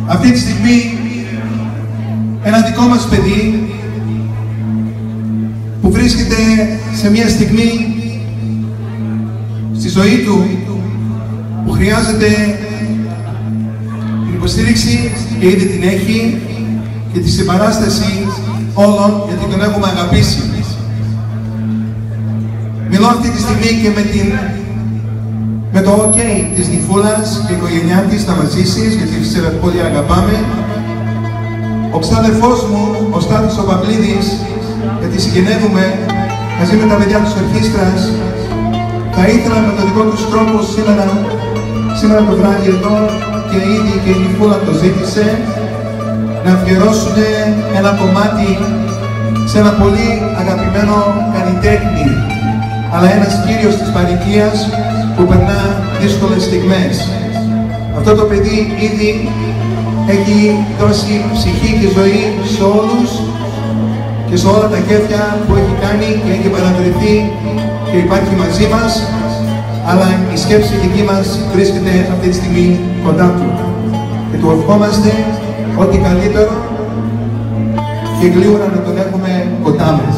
Αυτή τη στιγμή ένα δικό μας παιδί που βρίσκεται σε μια στιγμή στη ζωή του που χρειάζεται την υποστήριξη και ήδη την έχει και τη συμπαράσταση όλων, γιατί τον έχουμε αγαπήσει. Μιλώ αυτή τη στιγμή και με το OK της Νυφούλας και η οικογένειά της, τα μαζίσεις, γιατί πολύ αγαπάμε. Ο ξάδερφός μου, ο Στάθης ο Παυλίδης, γιατί συγγενεύουμε μαζί με τα παιδιά της ορχήστρας, θα ήθελα με τον δικό τους τρόπο σήμερα το βράδυ εδώ, και ήδη και η Νυφούλα το ζήτησε, να αφιερώσουν ένα κομμάτι σε ένα πολύ αγαπημένο καλλιτέχνη, αλλά ένας κύριος της παροικίας που περνά δύσκολες στιγμές. Αυτό το παιδί ήδη έχει δώσει ψυχή και ζωή σε όλους και σε όλα τα κέφια που έχει κάνει και έχει παρατηρηθεί και υπάρχει μαζί μας, αλλά η σκέψη δική μας βρίσκεται αυτή τη στιγμή κοντά του. Και του ευχόμαστε ό,τι καλύτερο και γλύωρα να τον έχουμε κοντά μας.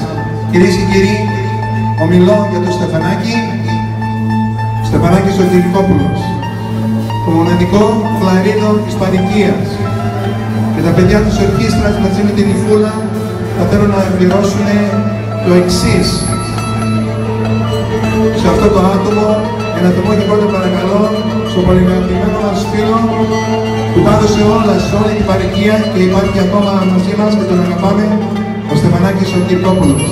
Κυρίες και κύριοι, ομιλώ για τον Στεφανάκη ο Κυρικόπουλος, το μοναδικό κλαρίνο της παροικίας, και τα παιδιά της ορχήστρας μαζί με την Νυφούλα θα θέλουν να εκπληρώσουν το εξής σε αυτό το άτομο, για να το πω και πρώτα παρακαλώ στον πολυαγαπημένο μας φίλο που τα έδωσε όλα σε όλη την παροικία και υπάρχει ακόμα μαζί μας και τον αγαπάμε, ο Στεφανάκης ο Κυρικόπουλος.